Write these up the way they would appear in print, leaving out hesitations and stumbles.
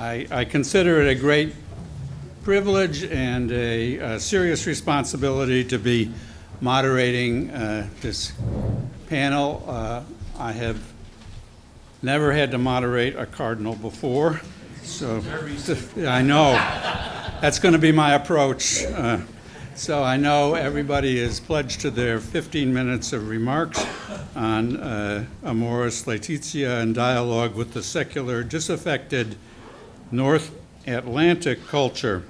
I consider it a great privilege and a serious responsibility to be moderating this panel. I have never had to moderate a cardinal before, so I know that's going to be my approach. So I know everybody is pledged to their 15 minutes of remarks on Amoris Laetitia and dialogue with the secular, disaffected North Atlantic culture.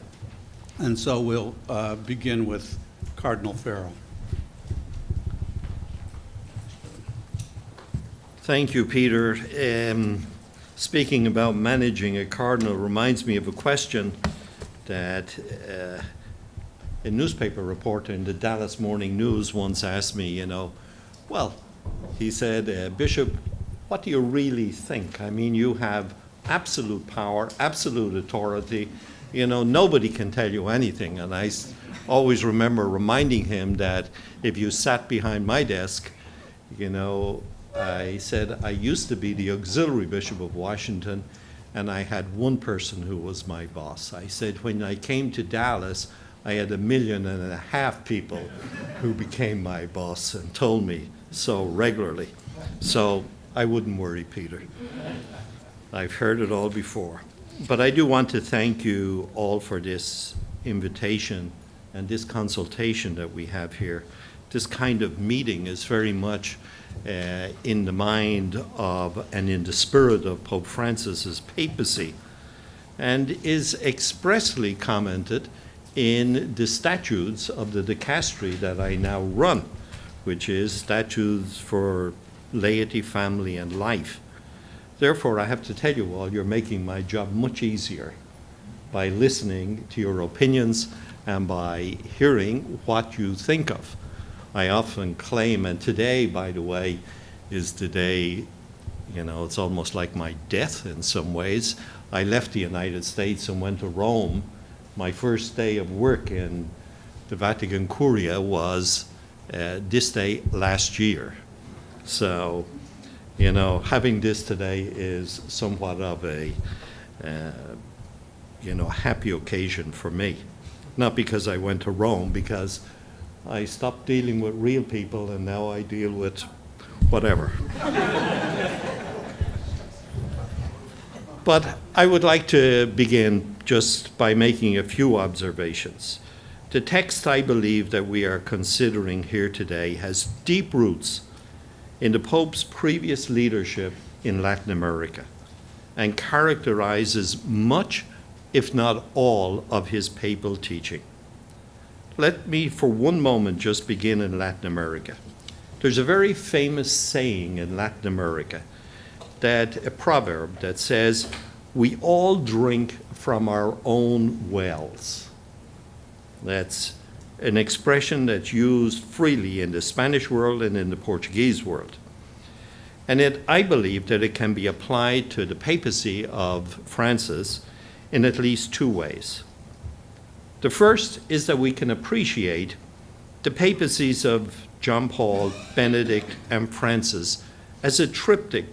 And so we'll begin with Cardinal Farrell. Thank you, Peter. Speaking about managing a cardinal reminds me of a question that a newspaper reporter in the Dallas Morning News once asked me, he said, Bishop, what do you really think? I mean, you have absolute power, absolute authority. Nobody can tell you anything. And I always remember reminding him that if you sat behind my desk, I said I used to be the auxiliary bishop of Washington, and I had one person who was my boss. I said when I came to Dallas, I had 1.5 million people who became my boss and told me so regularly. So I wouldn't worry, Peter. I've heard it all before. But I do want to thank you all for this invitation and this consultation that we have here. This kind of meeting is very much in the mind of and in the spirit of Pope Francis's papacy, and is expressly commented in the statutes of the dicastery that I now run, which is Statutes for Laity, Family, and Life. Therefore, I have to tell you all, you're making my job much easier by listening to your opinions and by hearing what you think of. I often claim, and today, by the way, is the day, it's almost like my death in some ways. I left the United States and went to Rome. My first day of work in the Vatican Curia was this day last year. So, having this today is somewhat of a, happy occasion for me. Not because I went to Rome, because I stopped dealing with real people and now I deal with whatever. But I would like to begin just by making a few observations. The text I believe that we are considering here today has deep roots in the Pope's previous leadership in Latin America and characterizes much, if not all, of his papal teaching. Let me for one moment just begin in Latin America. There's a very famous saying in Latin America, a proverb that says, we all drink from our own wells. That's an expression that's used freely in the Spanish world and in the Portuguese world. And I believe that it can be applied to the papacy of Francis in at least two ways. The first is that we can appreciate the papacies of John Paul, Benedict, and Francis as a triptych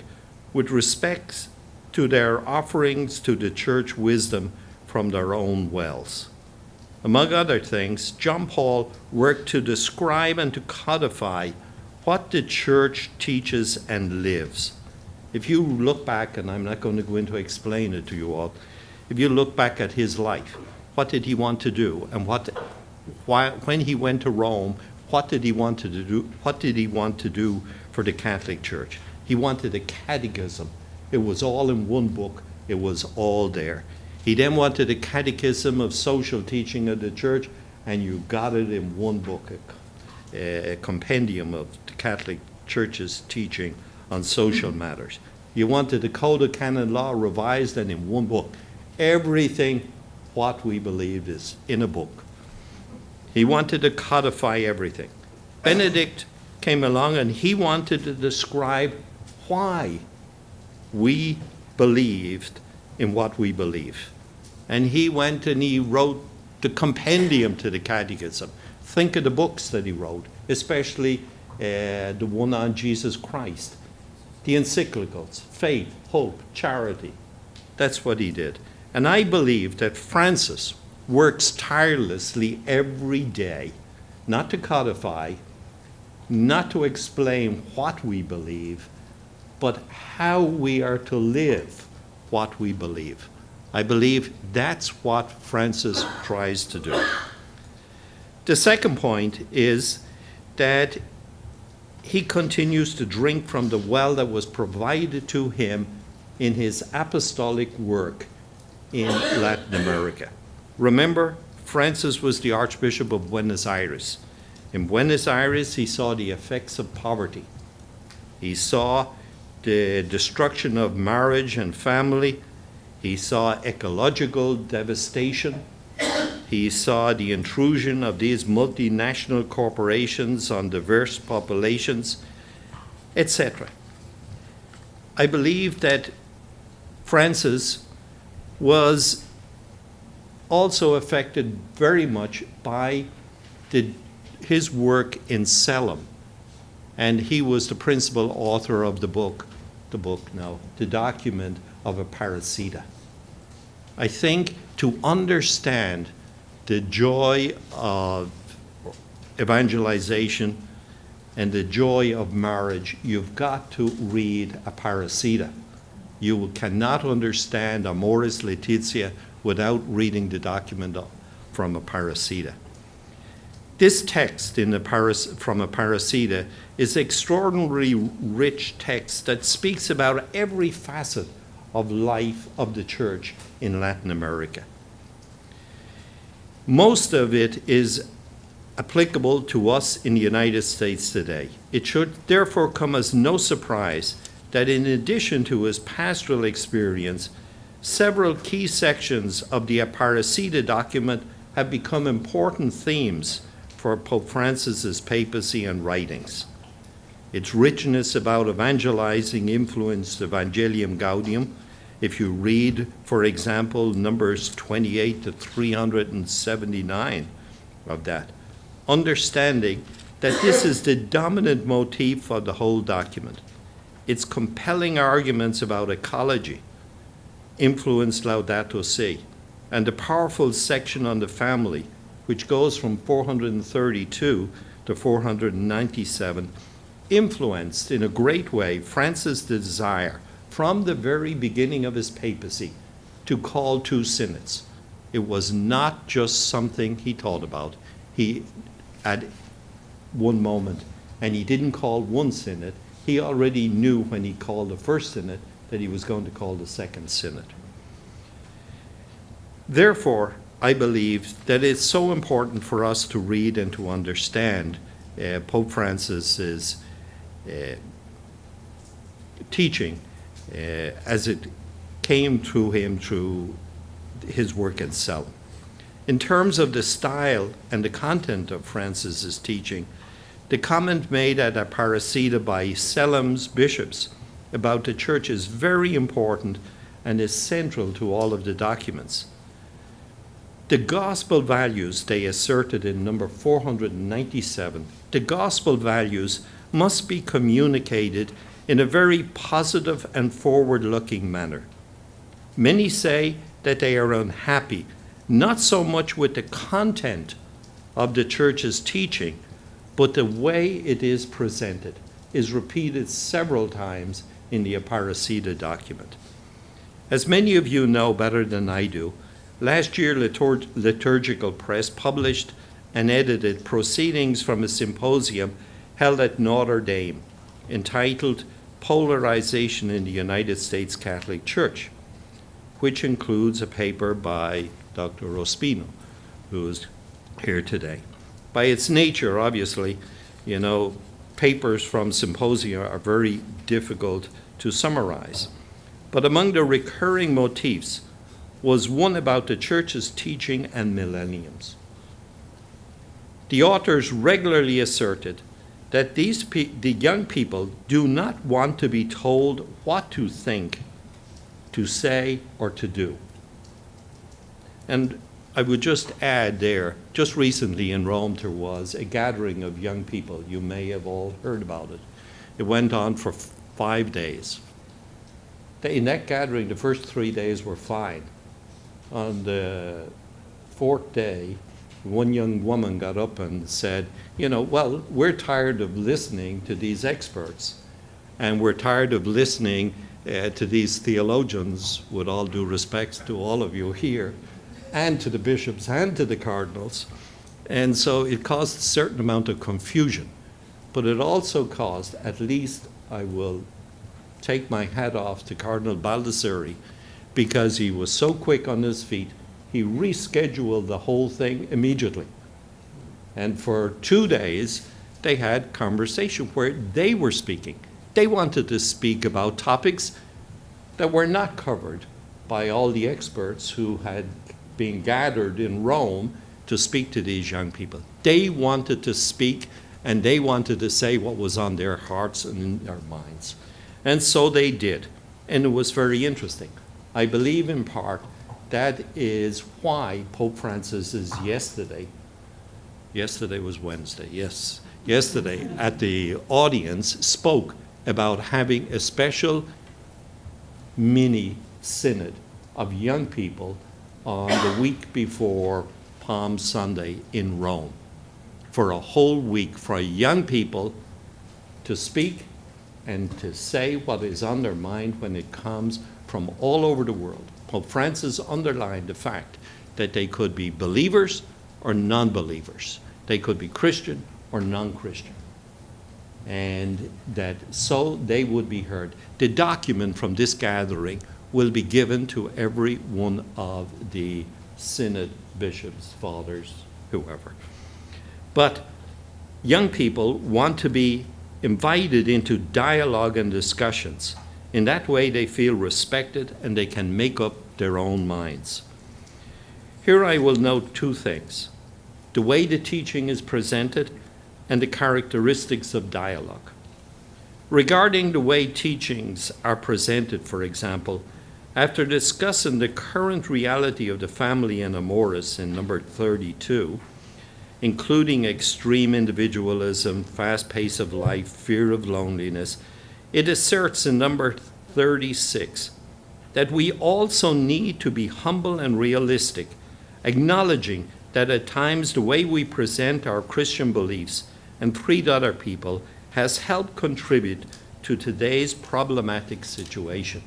with respect to their offerings to the church wisdom from their own wells. Among other things, John Paul worked to describe and to codify what the church teaches and lives. If you look back, and I'm not going to go into explain it to you all, if you look back at his life, what did he want to do? And when he went to Rome, what did he want to do? What did he want to do for the Catholic Church? He wanted a catechism. It was all in one book. It was all there. He then wanted a catechism of social teaching of the church, and you got it in one book, a compendium of the Catholic Church's teaching on social matters. You wanted the Code of Canon Law revised and in one book. Everything what we believe is in a book. He wanted to codify everything. Benedict came along and he wanted to describe why we believed in what we believe. And he went and he wrote the compendium to the catechism. Think of the books that he wrote, especially the one on Jesus Christ, the encyclicals, faith, hope, charity. That's what he did. And I believe that Francis works tirelessly every day, not to codify, not to explain what we believe, but how we are to live what we believe. I believe that's what Francis tries to do. The second point is that he continues to drink from the well that was provided to him in his apostolic work in Latin America. Remember, Francis was the Archbishop of Buenos Aires. In Buenos Aires, he saw the effects of poverty. He saw the destruction of marriage and family. He saw ecological devastation. He saw the intrusion of these multinational corporations on diverse populations, etc. I believe that Francis was also affected very much by his work in Salem, and he was the principal author of the document of Aparecida. I think to understand the joy of evangelization and the joy of marriage, you've got to read Aparecida. You cannot understand Amoris Laetitia without reading the document from Aparecida. This text from Aparecida is extraordinarily rich text that speaks about every facet of life of the church in Latin America. Most of it is applicable to us in the United States today. It should therefore come as no surprise that in addition to his pastoral experience, several key sections of the Aparecida document have become important themes for Pope Francis's papacy and writings. Its richness about evangelizing influenced Evangelium Gaudium. If you read, for example, Numbers 28 to 379 of that, understanding that this is the dominant motif of the whole document. Its compelling arguments about ecology influenced Laudato Si, and the powerful section on the family, which goes from 432 to 497, influenced in a great way Francis' desire from the very beginning of his papacy to call two synods. It was not just something he thought about. He at one moment, and he didn't call one synod. He already knew when he called the first synod that he was going to call the second synod. Therefore, I believe that it's so important for us to read and to understand Pope Francis's teaching as it came to him through his work in Salem. In terms of the style and the content of Francis's teaching, the comment made at Aparecida by Salem's bishops about the church is very important and is central to all of the documents. The gospel values they asserted in number 497, the gospel values must be communicated in a very positive and forward-looking manner. Many say that they are unhappy, not so much with the content of the church's teaching, but the way it is presented is repeated several times in the Aparecida document. As many of you know better than I do, last year Liturgical Press published and edited proceedings from a symposium held at Notre Dame entitled Polarization in the United States Catholic Church, which includes a paper by Dr. Ospino, who is here today. By its nature, obviously, papers from symposia are very difficult to summarize. But among the recurring motifs was one about the church's teaching and millenniums. The authors regularly asserted that the young people do not want to be told what to think, to say, or to do. And I would just add there, just recently in Rome there was a gathering of young people. You may have all heard about it. It went on for 5 days. In that gathering, the first 3 days were fine. on the fourth day, one young woman got up and said, well, we're tired of listening to these experts, and we're tired of listening to these theologians, with all due respect to all of you here, and to the bishops and to the cardinals. And so it caused a certain amount of confusion. But it also caused, at least I will take my hat off to Cardinal Baldessari, because he was so quick on his feet, he rescheduled the whole thing immediately. And for 2 days, they had conversation where they were speaking. They wanted to speak about topics that were not covered by all the experts who had been gathered in Rome to speak to these young people. They wanted to speak, and they wanted to say what was on their hearts and in their minds. And so they did. And it was very interesting. I believe in part that is why Pope Francis is yesterday was Wednesday, yes. Yesterday at the audience spoke about having a special mini synod of young people on the week before Palm Sunday in Rome, for a whole week, for young people to speak and to say what is on their mind when it comes from all over the world. Pope Francis underlined the fact that they could be believers or non-believers. They could be Christian or non-Christian. And that so they would be heard. The document from this gathering will be given to every one of the synod bishops, fathers, whoever. But young people want to be invited into dialogue and discussions. In that way, they feel respected and they can make up their own minds. Here I will note two things: the way the teaching is presented and the characteristics of dialogue. Regarding the way teachings are presented, for example, after discussing the current reality of the family in Amoris in number 32, including extreme individualism, fast pace of life, fear of loneliness, it asserts in number 36 that we also need to be humble and realistic, acknowledging that at times the way we present our Christian beliefs and treat other people has helped contribute to today's problematic situation.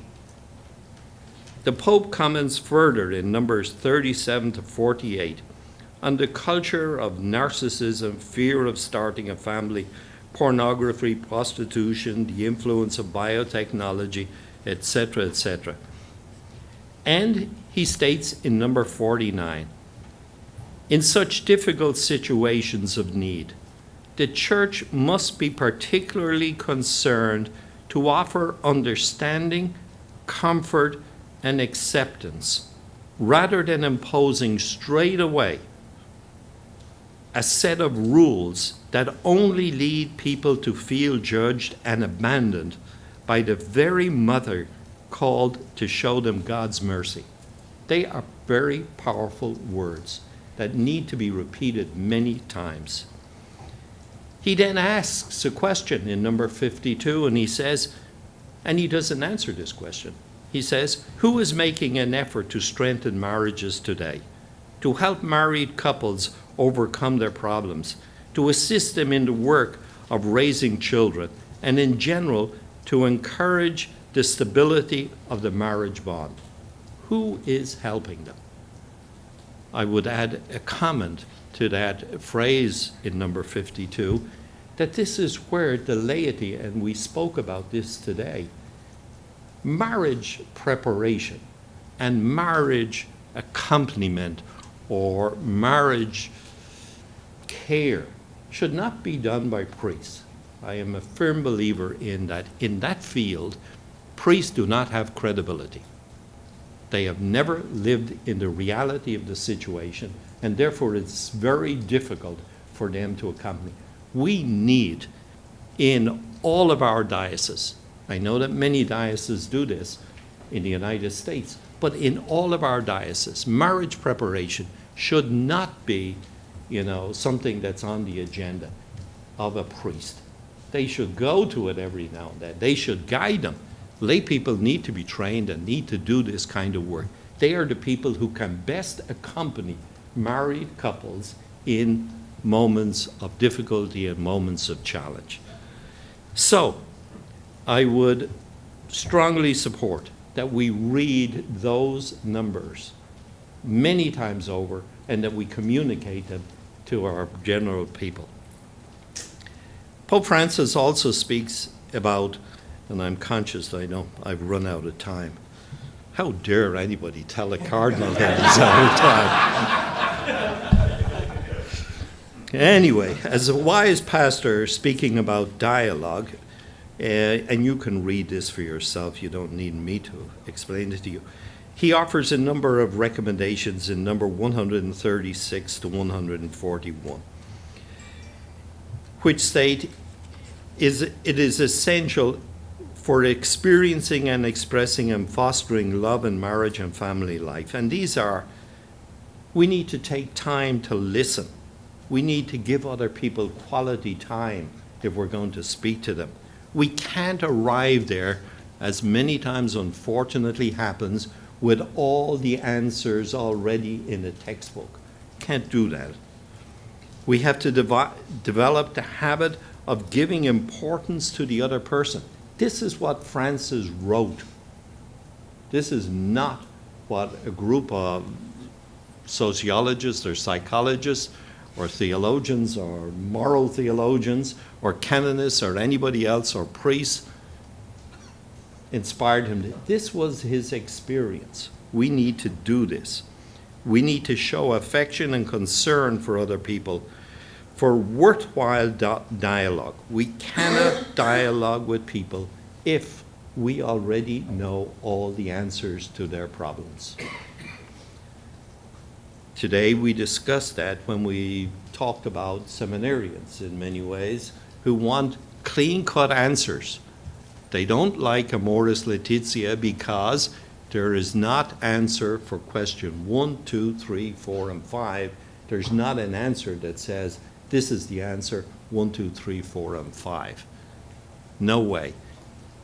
The Pope comments further in numbers 37 to 48 on the culture of narcissism, fear of starting a family, pornography, prostitution, the influence of biotechnology, etc., etc. And he states in number 49, in such difficult situations of need, the Church must be particularly concerned to offer understanding, comfort, and acceptance, rather than imposing straight away a set of rules that only lead people to feel judged and abandoned by the very mother called to show them God's mercy. They are very powerful words that need to be repeated many times. He then asks a question in number 52, and he says, and he doesn't answer this question. He says, who is making an effort to strengthen marriages today, to help married couples overcome their problems, to assist them in the work of raising children, and in general, to encourage the stability of the marriage bond? Who is helping them? I would add a comment to that phrase in number 52, that this is where the laity, and we spoke about this today, marriage preparation and marriage accompaniment or marriage care should not be done by priests. I am a firm believer in that field, priests do not have credibility. They have never lived in the reality of the situation, and therefore it's very difficult for them to accompany. We need, in all of our dioceses, I know that many dioceses do this in the United States, but in all of our dioceses, marriage preparation should not be, something that's on the agenda of a priest. They should go to it every now and then. They should guide them. Lay people need to be trained and need to do this kind of work. They are the people who can best accompany married couples in moments of difficulty and moments of challenge. So, I would strongly support that we read those numbers many times over and that we communicate them to our general people. Pope Francis also speaks about, and I'm conscious I know I've run out of time. How dare anybody tell a cardinal that he's out of time? Anyway, as a wise pastor speaking about dialogue, and you can read this for yourself, you don't need me to explain it to you. He offers a number of recommendations in number 136 to 141, which state it is essential for experiencing and expressing and fostering love in marriage and family life. And these are, we need to take time to listen. We need to give other people quality time if we're going to speak to them. We can't arrive there, as many times unfortunately happens, with all the answers already in a textbook. Can't do that. We have to develop the habit of giving importance to the other person. This is what Francis wrote. This is not what a group of sociologists or psychologists or theologians or moral theologians or canonists or anybody else or priests inspired him. This was his experience. We need to do this. We need to show affection and concern for other people, for worthwhile dialogue. We cannot dialogue with people if we already know all the answers to their problems. Today we discussed that when we talked about seminarians in many ways who want clean-cut answers. They don't like Amoris Laetitia because there is not answer for question 1, 2, 3, 4, and 5. There's not an answer that says, this is the answer, 1, 2, 3, 4, and 5. No way.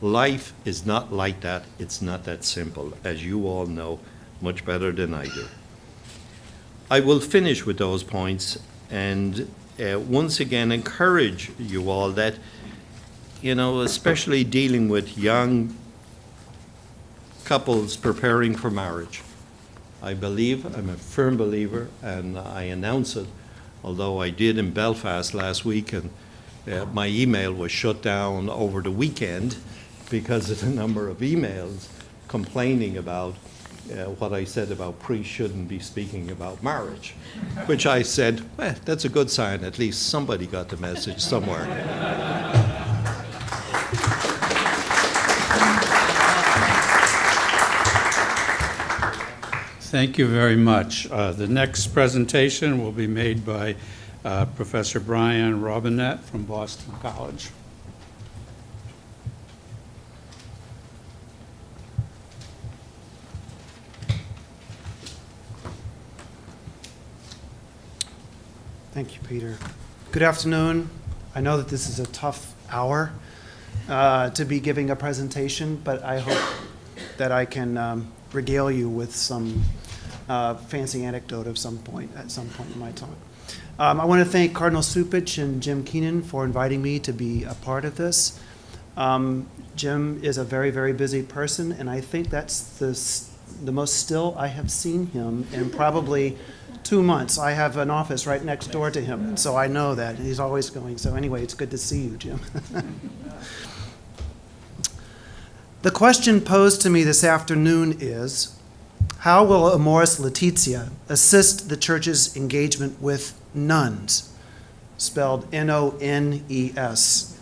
Life is not like that. It's not that simple, as you all know much better than I do. I will finish with those points and once again encourage you all that, especially dealing with young couples preparing for marriage. I'm a firm believer, and I announce it, although I did in Belfast last week, and my email was shut down over the weekend because of the number of emails complaining about what I said about priests shouldn't be speaking about marriage, which I said, well, that's a good sign. At least somebody got the message somewhere. Thank you very much. The next presentation will be made by Professor Brian Robinette from Boston College. Thank you, Peter. Good afternoon. I know that this is a tough hour to be giving a presentation, but I hope that I can regale you with some fancy anecdote at some point in my talk. I want to thank Cardinal Supich and Jim Keenan for inviting me to be a part of this. Jim is a very, very busy person, and I think that's the most still I have seen him in probably 2 months. I have an office right next door to him, so I know that. He's always going. So anyway, it's good to see you, Jim. The question posed to me this afternoon is, how will Amoris Laetitia assist the Church's engagement with nuns, spelled N-O-N-E-S?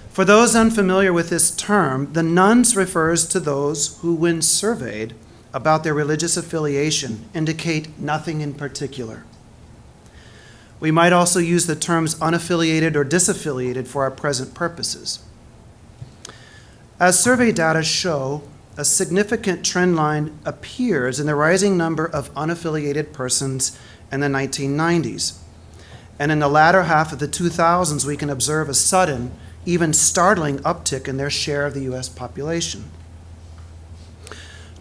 For those unfamiliar with this term, the nuns refers to those who, when surveyed about their religious affiliation, indicate nothing in particular. We might also use the terms unaffiliated or disaffiliated for our present purposes. As survey data show, a significant trend line appears in the rising number of unaffiliated persons in the 1990s. And in the latter half of the 2000s, we can observe a sudden, even startling uptick in their share of the U.S. population.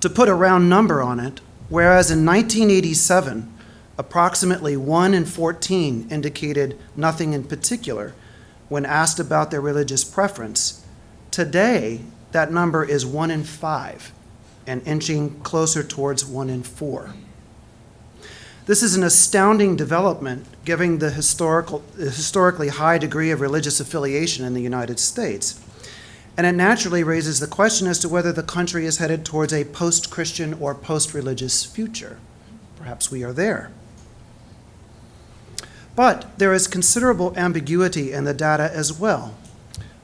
To put a round number on it, whereas in 1987, approximately 1 in 14 indicated nothing in particular when asked about their religious preference, today that number is 1 in 5 and inching closer towards 1 in 4. This is an astounding development given the historically high degree of religious affiliation in the United States. And it naturally raises the question as to whether the country is headed towards a post-Christian or post-religious future. Perhaps we are there. But there is considerable ambiguity in the data as well.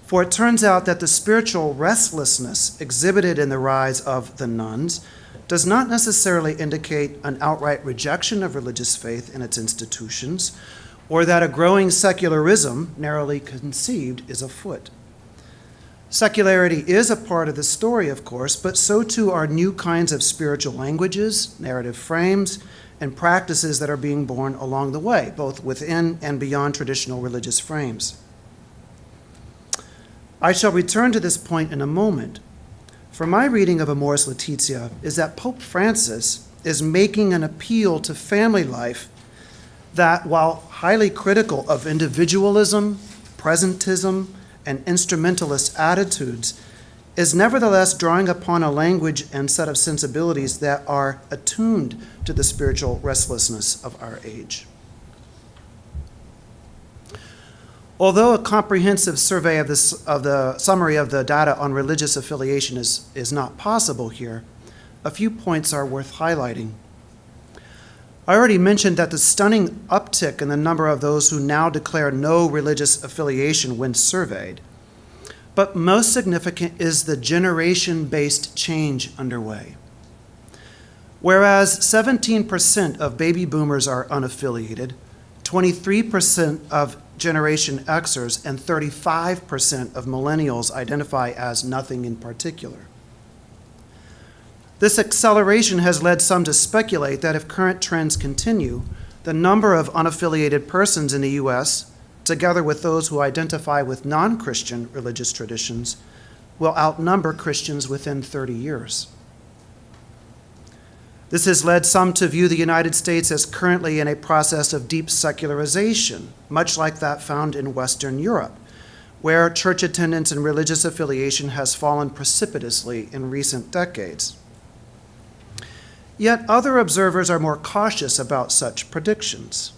For it turns out that the spiritual restlessness exhibited in the rise of the nuns does not necessarily indicate an outright rejection of religious faith in its institutions, or that a growing secularism, narrowly conceived, is afoot. Secularity is a part of the story, of course, but so too are new kinds of spiritual languages, narrative frames, and practices that are being born along the way, both within and beyond traditional religious frames. I shall return to this point in a moment. For my reading of Amoris Laetitia is that Pope Francis is making an appeal to family life that, while highly critical of individualism, presentism, and instrumentalist attitudes, is nevertheless drawing upon a language and set of sensibilities that are attuned to the spiritual restlessness of our age. Although a comprehensive survey of the summary of the data on religious affiliation is not possible here, a few points are worth highlighting. I already mentioned that the stunning uptick in the number of those who now declare no religious affiliation when surveyed. But most significant is the generation-based change underway. Whereas 17% of baby boomers are unaffiliated, 23% of Generation Xers and 35% of millennials identify as nothing in particular. This acceleration has led some to speculate that if current trends continue, the number of unaffiliated persons in the U.S., together with those who identify with non-Christian religious traditions, will outnumber Christians within 30 years. This has led some to view the United States as currently in a process of deep secularization, much like that found in Western Europe, where church attendance and religious affiliation has fallen precipitously in recent decades. Yet other observers are more cautious about such predictions.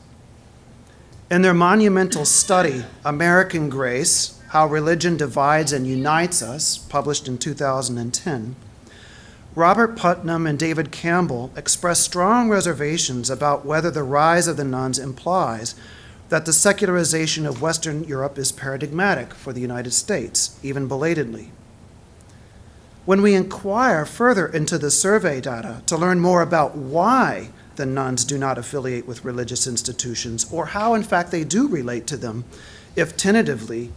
In their monumental study, American Grace, How Religion Divides and Unites Us, published in 2010, Robert Putnam and David Campbell express strong reservations about whether the rise of the nuns implies that the secularization of Western Europe is paradigmatic for the United States, even belatedly. When we inquire further into the survey data to learn more about why the nuns do not affiliate with religious institutions, or how in fact they do relate to them, if tentatively,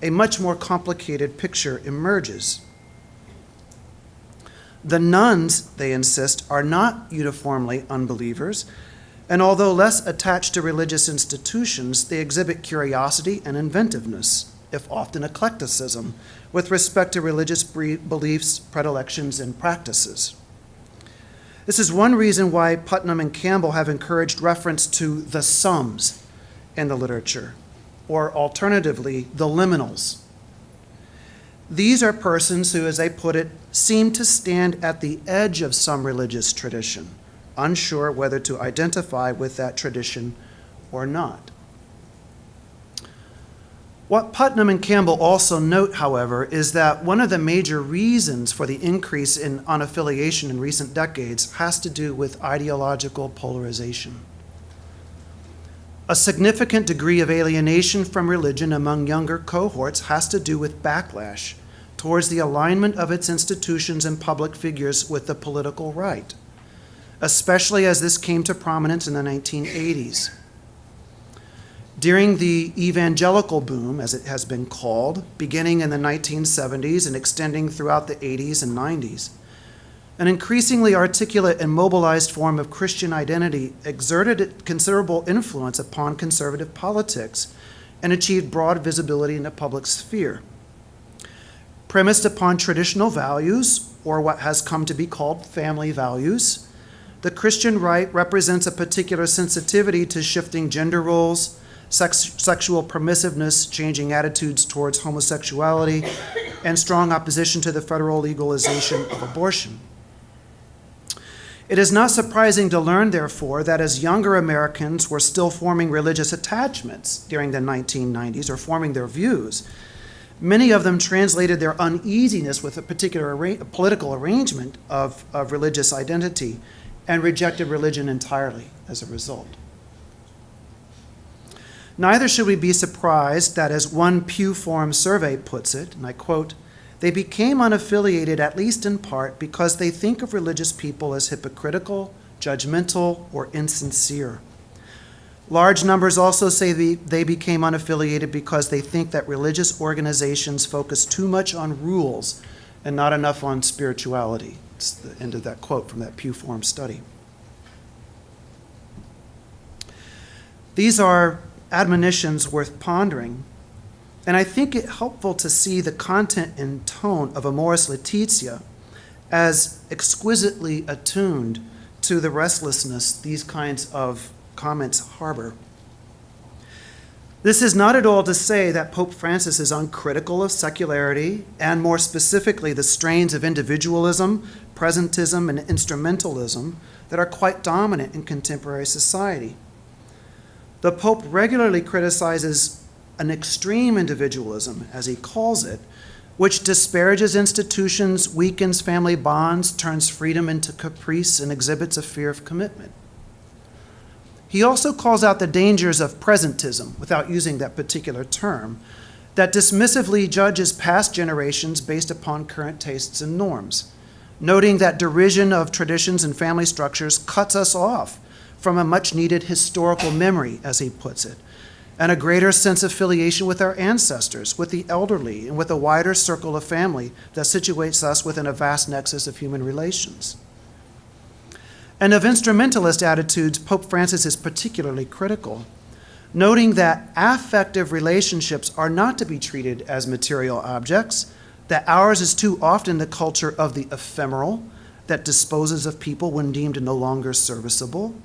a much more complicated picture emerges. The nuns, they insist, are not uniformly unbelievers, and although less attached to religious institutions, they exhibit curiosity and inventiveness, if often eclecticism, with respect to religious beliefs, predilections, and practices. This is one reason why Putnam and Campbell have encouraged reference to the sums in the literature, or alternatively, the liminals. These are persons who, as they put it, seem to stand at the edge of some religious tradition, unsure whether to identify with that tradition or not. What Putnam and Campbell also note, however, is that one of the major reasons for the increase in unaffiliation in recent decades has to do with ideological polarization. A significant degree of alienation from religion among younger cohorts has to do with backlash towards the alignment of its institutions and public figures with the political right, especially as this came to prominence in the 1980s. During the evangelical boom, as it has been called, beginning in the 1970s and extending throughout the 80s and 90s, an increasingly articulate and mobilized form of Christian identity exerted considerable influence upon conservative politics and achieved broad visibility in the public sphere. Premised upon traditional values, or what has come to be called family values. The Christian right represents a particular sensitivity to shifting gender roles, sexual permissiveness, changing attitudes towards homosexuality, and strong opposition to the federal legalization of abortion. It is not surprising to learn, therefore, that as younger Americans were still forming religious attachments during the 1990s or forming their views, many of them translated their uneasiness with a particular political arrangement of religious identity and rejected religion entirely as a result. Neither should we be surprised that, as one Pew Forum survey puts it, and I quote, "They became unaffiliated, at least in part, because they think of religious people as hypocritical, judgmental, or insincere." Large numbers also say they became unaffiliated because they think that religious organizations focus too much on rules and not enough on spirituality. It's the end of that quote from that Pew Forum study. These are admonitions worth pondering, and I think it helpful to see the content and tone of Amoris Laetitia as exquisitely attuned to the restlessness these kinds of comments harbor. This is not at all to say that Pope Francis is uncritical of secularity, and more specifically the strains of individualism, presentism, and instrumentalism that are quite dominant in contemporary society. The Pope regularly criticizes an extreme individualism, as he calls it, which disparages institutions, weakens family bonds, turns freedom into caprice, and exhibits a fear of commitment. He also calls out the dangers of presentism, without using that particular term, that dismissively judges past generations based upon current tastes and norms, noting that derision of traditions and family structures cuts us off from a much-needed historical memory, as he puts it, and a greater sense of affiliation with our ancestors, with the elderly, and with a wider circle of family that situates us within a vast nexus of human relations. And of instrumentalist attitudes, Pope Francis is particularly critical, noting that affective relationships are not to be treated as material objects, that ours is too often the culture of the ephemeral that disposes of people when deemed no longer serviceable,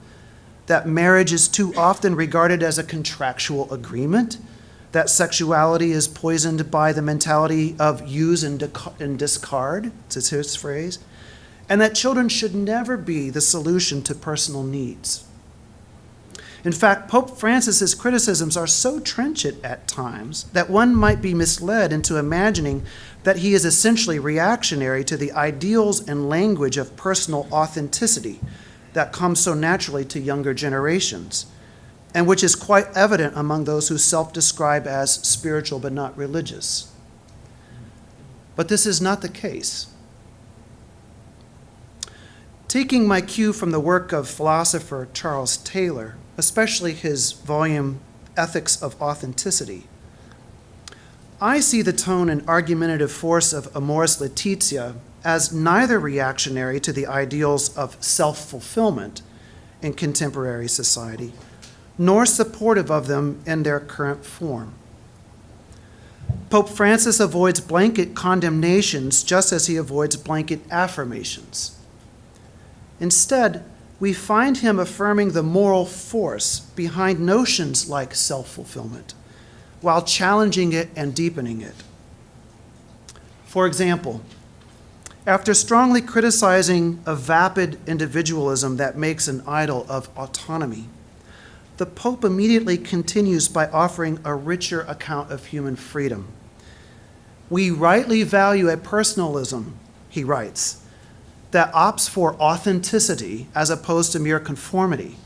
that marriage is too often regarded as a contractual agreement, that sexuality is poisoned by the mentality of use and discard, it's his phrase, and that children should never be the solution to personal needs. In fact, Pope Francis's criticisms are so trenchant at times that one might be misled into imagining that he is essentially reactionary to the ideals and language of personal authenticity that comes so naturally to younger generations, and which is quite evident among those who self-describe as spiritual but not religious. But this is not the case. Taking my cue from the work of philosopher Charles Taylor, especially his volume Ethics of Authenticity, I see the tone and argumentative force of Amoris Laetitia as neither reactionary to the ideals of self-fulfillment in contemporary society, nor supportive of them in their current form. Pope Francis avoids blanket condemnations just as he avoids blanket affirmations. Instead, we find him affirming the moral force behind notions like self-fulfillment, while challenging it and deepening it. For example, after strongly criticizing a vapid individualism that makes an idol of autonomy, the Pope immediately continues by offering a richer account of human freedom. "We rightly value a personalism," he writes, "that opts for authenticity as opposed to mere conformity.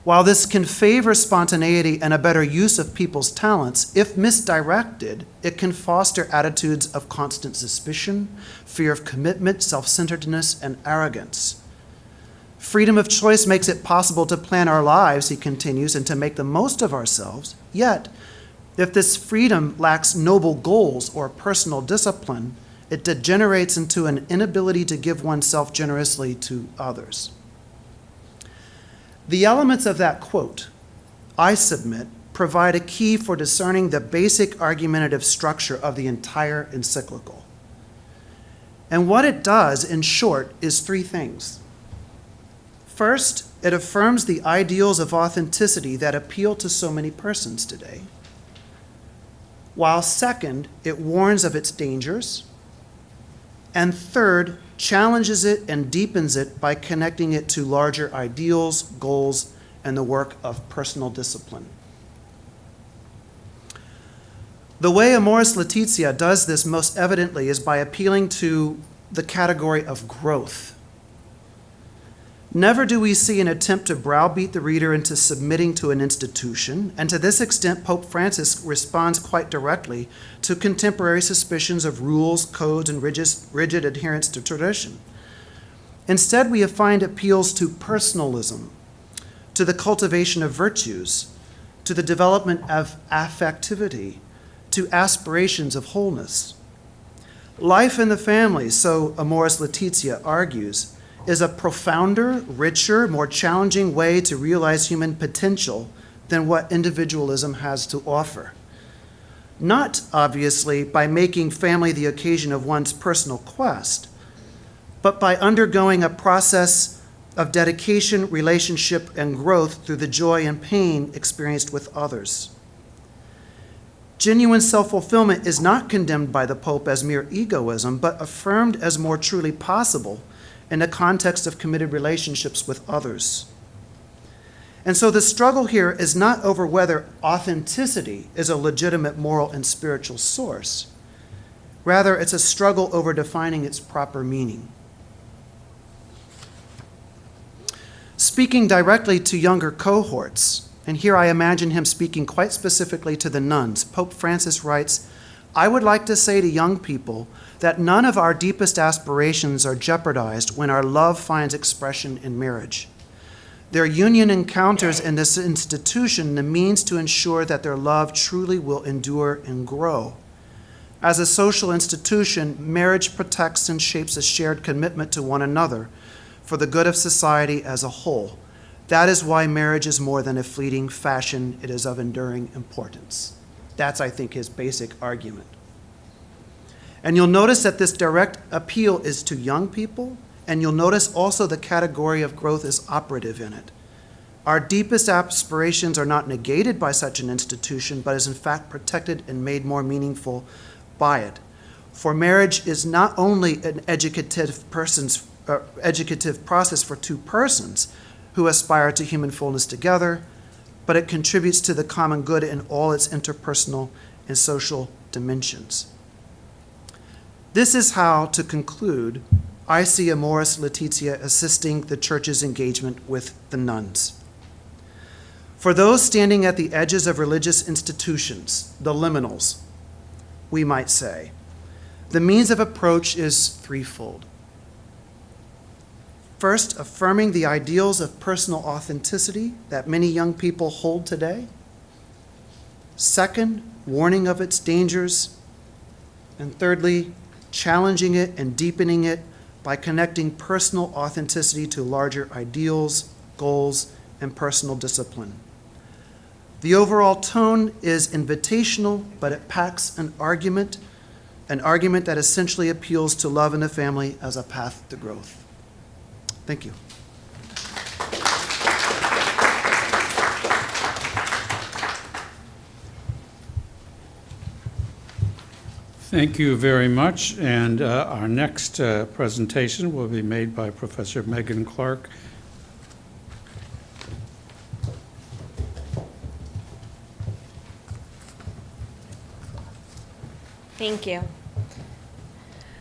While this can favor spontaneity and a better use of people's talents, if misdirected, it can foster attitudes of constant suspicion, fear of commitment, self-centeredness, and arrogance. Freedom of choice makes it possible to plan our lives," he continues, "and to make the most of ourselves. Yet, if this freedom lacks noble goals or personal discipline, it degenerates into an inability to give oneself generously to others." The elements of that quote, I submit, provide a key for discerning the basic argumentative structure of the entire encyclical. And what it does, in short, is three things. First, it affirms the ideals of authenticity that appeal to so many persons today. While second, it warns of its dangers. And third, challenges it and deepens it by connecting it to larger ideals, goals, and the work of personal discipline. The way Amoris Laetitia does this most evidently is by appealing to the category of growth. Never do we see an attempt to browbeat the reader into submitting to an institution, and to this extent, Pope Francis responds quite directly to contemporary suspicions of rules, codes, and rigid adherence to tradition. Instead, we find appeals to personalism, to the cultivation of virtues, to the development of affectivity, to aspirations of wholeness. Life in the family, so Amoris Laetitia argues, is a profounder, richer, more challenging way to realize human potential than what individualism has to offer. Not, obviously, by making family the occasion of one's personal quest, but by undergoing a process of dedication, relationship, and growth through the joy and pain experienced with others. Genuine self-fulfillment is not condemned by the Pope as mere egoism, but affirmed as more truly possible in the context of committed relationships with others. And so the struggle here is not over whether authenticity is a legitimate moral and spiritual source. Rather, it's a struggle over defining its proper meaning. Speaking directly to younger cohorts, and here I imagine him speaking quite specifically to the nuns, Pope Francis writes, "I would like to say to young people that none of our deepest aspirations are jeopardized when our love finds expression in marriage. Their union encounters in this institution the means to ensure that their love truly will endure and grow. As a social institution, marriage protects and shapes a shared commitment to one another for the good of society as a whole. That is why marriage is more than a fleeting fashion, it is of enduring importance." That's, I think, his basic argument. And you'll notice that this direct appeal is to young people, and you'll notice also the category of growth is operative in it. Our deepest aspirations are not negated by such an institution, but is in fact protected and made more meaningful by it. For marriage is not only an educative process for two persons who aspire to human fullness together, but it contributes to the common good in all its interpersonal and social dimensions. This is how, to conclude, I see Amoris Laetitia assisting the Church's engagement with the nuns. For those standing at the edges of religious institutions, the liminals, we might say, the means of approach is threefold. First, affirming the ideals of personal authenticity that many young people hold today. Second, warning of its dangers. And thirdly, challenging it and deepening it by connecting personal authenticity to larger ideals, goals, and personal discipline. The overall tone is invitational, but it packs an argument that essentially appeals to love in the family as a path to growth. Thank you. Thank you very much. And our next presentation will be made by Professor Megan Clark. Thank you.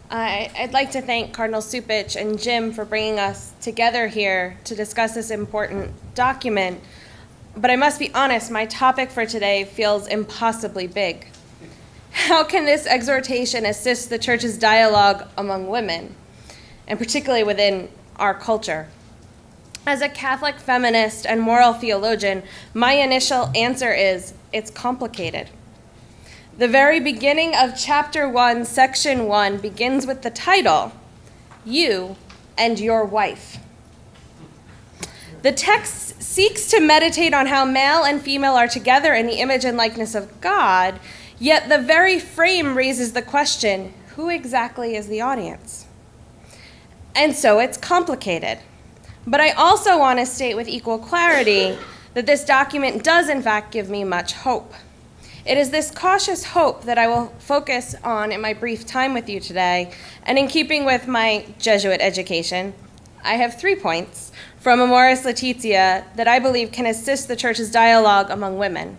I'd like to thank Cardinal Supich and Jim for bringing us together here to discuss this important document. But I must be honest, my topic for today feels impossibly big. How can this exhortation assist the Church's dialogue among women, and particularly within our culture? As a Catholic feminist and moral theologian, my initial answer is, it's complicated. The very beginning of chapter 1, section 1 begins with the title, You and Your Wife. The text seeks to meditate on how male and female are together in the image and likeness of God, yet the very frame raises the question, who exactly is the audience? and so it's complicated. But I also want to state with equal clarity that this document does in fact give me much hope. It is this cautious hope that I will focus on in my brief time with you today, and in keeping with my Jesuit education, I have 3 points from Amoris Laetitia that I believe can assist the Church's dialogue among women.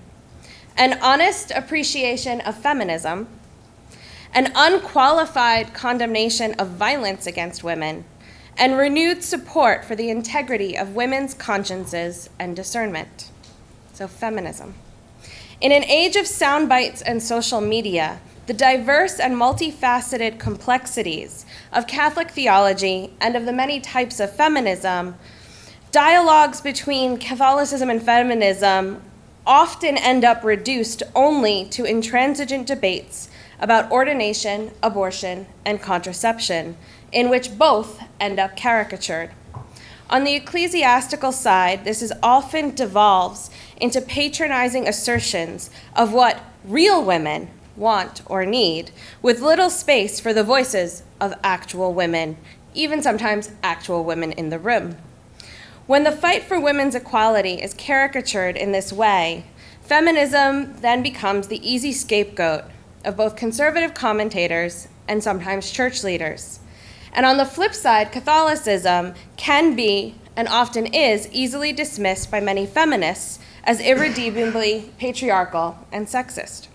An honest appreciation of feminism, an unqualified condemnation of violence against women, and renewed support for the integrity of women's consciences and discernment. So, feminism. In an age of sound bites and social media, the diverse and multifaceted complexities of Catholic theology and of the many types of feminism, dialogues between Catholicism and feminism often end up reduced only to intransigent debates about ordination, abortion, and contraception, in which both end up caricatured. On the ecclesiastical side, this is often devolves into patronizing assertions of what real women want or need, with little space for the voices of actual women, even sometimes actual women in the room. When the fight for women's equality is caricatured in this way, feminism then becomes the easy scapegoat of both conservative commentators and sometimes church leaders. And on the flip side, Catholicism can be, and often is, easily dismissed by many feminists as irredeemably patriarchal and sexist.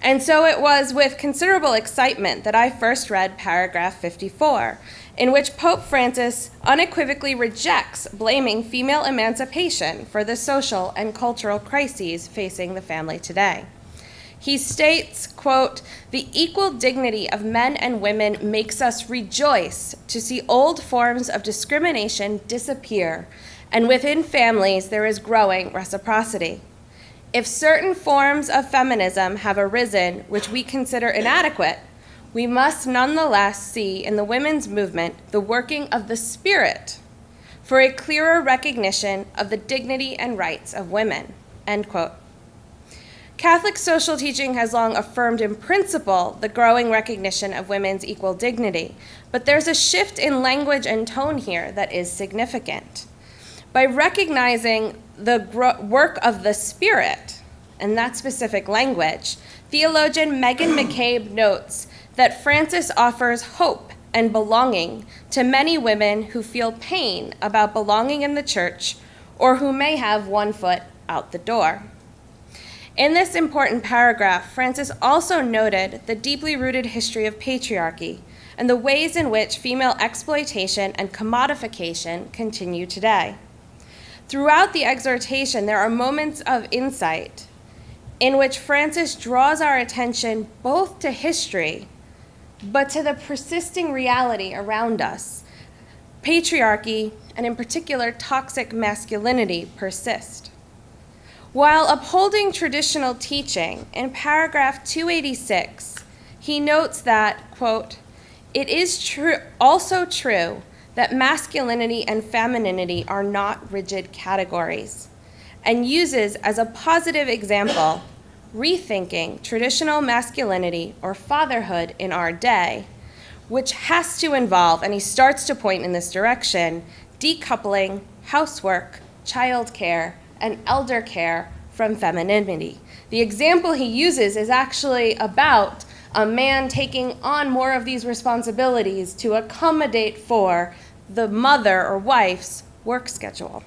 And so it was with considerable excitement that I first read paragraph 54, in which Pope Francis unequivocally rejects blaming female emancipation for the social and cultural crises facing the family today. He states, quote, "The equal dignity of men and women makes us rejoice to see old forms of discrimination disappear, and within families there is growing reciprocity. If certain forms of feminism have arisen which we consider inadequate, we must nonetheless see in the women's movement the working of the Spirit for a clearer recognition of the dignity and rights of women," end quote. Catholic social teaching has long affirmed in principle the growing recognition of women's equal dignity, but there's a shift in language and tone here that is significant. By recognizing the work of the Spirit, and that specific language, theologian Megan McCabe notes that Francis offers hope and belonging to many women who feel pain about belonging in the church or who may have one foot out the door. In this important paragraph, Francis also noted the deeply rooted history of patriarchy and the ways in which female exploitation and commodification continue today. Throughout the exhortation, there are moments of insight in which Francis draws our attention both to history, but to the persisting reality around us. Patriarchy, and in particular toxic masculinity, persist. While upholding traditional teaching, in paragraph 286, he notes that, quote, "It is also true that masculinity and femininity are not rigid categories," and uses as a positive example rethinking traditional masculinity or fatherhood in our day, which has to involve, and he starts to point in this direction, decoupling housework, childcare, and elder care from femininity. The example he uses is actually about a man taking on more of these responsibilities to accommodate for the mother or wife's work schedule.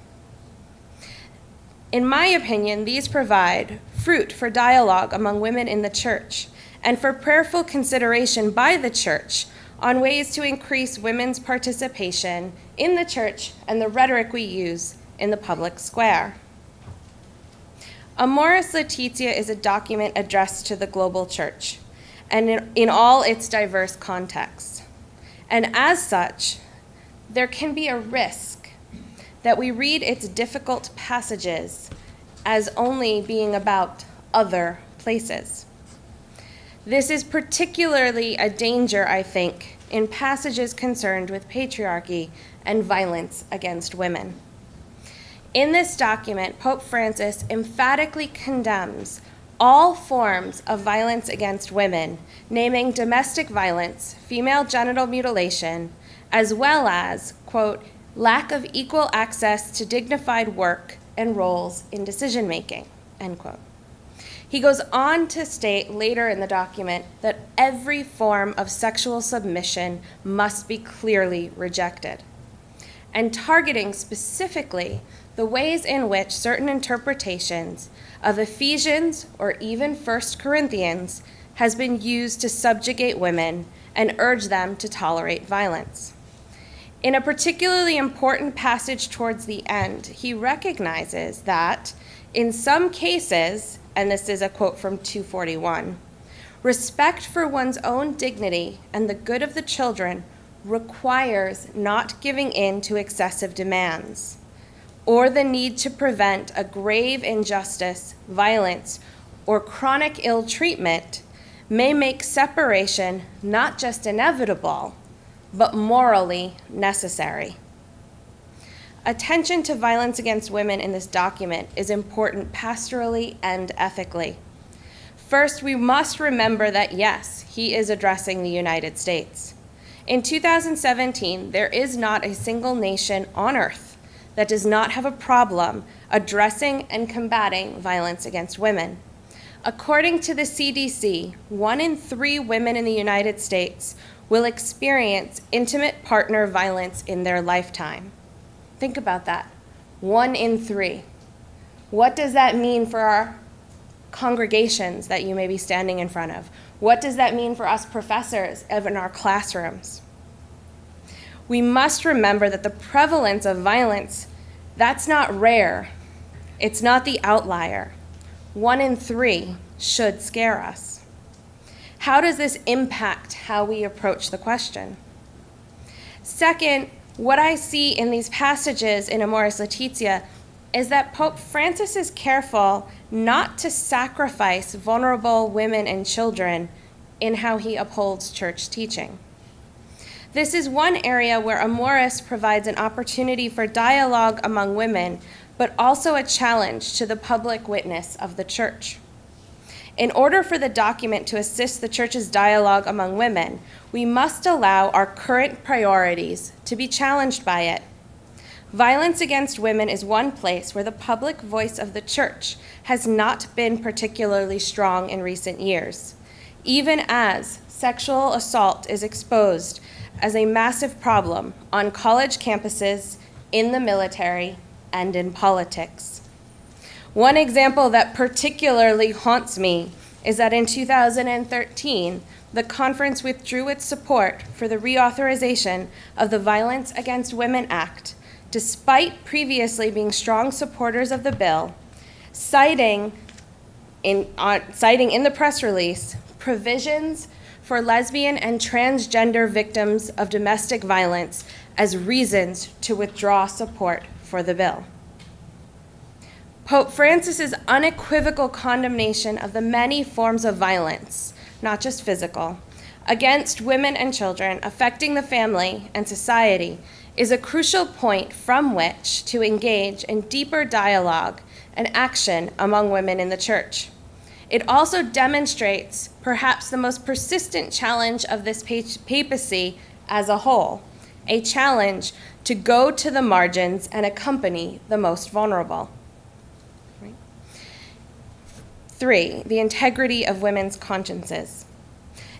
In my opinion, these provide fruit for dialogue among women in the church and for prayerful consideration by the church on ways to increase women's participation in the church and the rhetoric we use in the public square. Amoris Laetitia is a document addressed to the global church and in all its diverse contexts. And as such, there can be a risk that we read its difficult passages as only being about other places. This is particularly a danger, I think, in passages concerned with patriarchy and violence against women. In this document, Pope Francis emphatically condemns all forms of violence against women, naming domestic violence, female genital mutilation, as well as, quote, lack of equal access to dignified work and roles in decision-making, end quote. He goes on to state later in the document that every form of sexual submission must be clearly rejected, and targeting specifically the ways in which certain interpretations of Ephesians or even 1 Corinthians has been used to subjugate women and urge them to tolerate violence. In a particularly important passage towards the end, he recognizes that in some cases, and this is a quote from 241, respect for one's own dignity and the good of the children requires not giving in to excessive demands, or the need to prevent a grave injustice, violence, or chronic ill treatment may make separation not just inevitable, but morally necessary. Attention to violence against women in this document is important pastorally and ethically. First, we must remember that yes, he is addressing the United States. In 2017, there is not a single nation on earth that does not have a problem addressing and combating violence against women. According to the CDC, 1 in 3 women in the United States will experience intimate partner violence in their lifetime. Think about that. 1 in 3. What does that mean for our congregations that you may be standing in front of? What does that mean for us professors in our classrooms? We must remember that the prevalence of violence, that's not rare. It's not the outlier. 1 in 3 should scare us. How does this impact how we approach the question? Second, what I see in these passages in Amoris Laetitia is that Pope Francis is careful not to sacrifice vulnerable women and children in how he upholds church teaching. This is one area where Amoris provides an opportunity for dialogue among women, but also a challenge to the public witness of the church. In order for the document to assist the church's dialogue among women, we must allow our current priorities to be challenged by it. Violence against women is one place where the public voice of the church has not been particularly strong in recent years, even as sexual assault is exposed as a massive problem on college campuses, in the military, and in politics. One example that particularly haunts me is that in 2013, the conference withdrew its support for the reauthorization of the Violence Against Women Act, despite previously being strong supporters of the bill, citing in the press release provisions for lesbian and transgender victims of domestic violence as reasons to withdraw support for the bill. Pope Francis's unequivocal condemnation of the many forms of violence, not just physical, against women and children affecting the family and society is a crucial point from which to engage in deeper dialogue and action among women in the church. It also demonstrates perhaps the most persistent challenge of this papacy as a whole, a challenge to go to the margins and accompany the most vulnerable. 3, the integrity of women's consciences.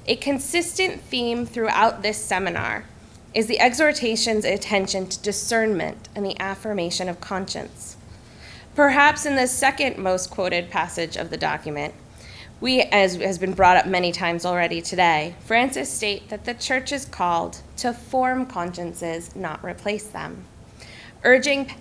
A consistent theme throughout this seminar is the exhortation's attention to discernment and the affirmation of conscience. Perhaps in the second most quoted passage of the document, we, as has been brought up many times already today, Francis states that the church is called to form consciences, not replace them, urging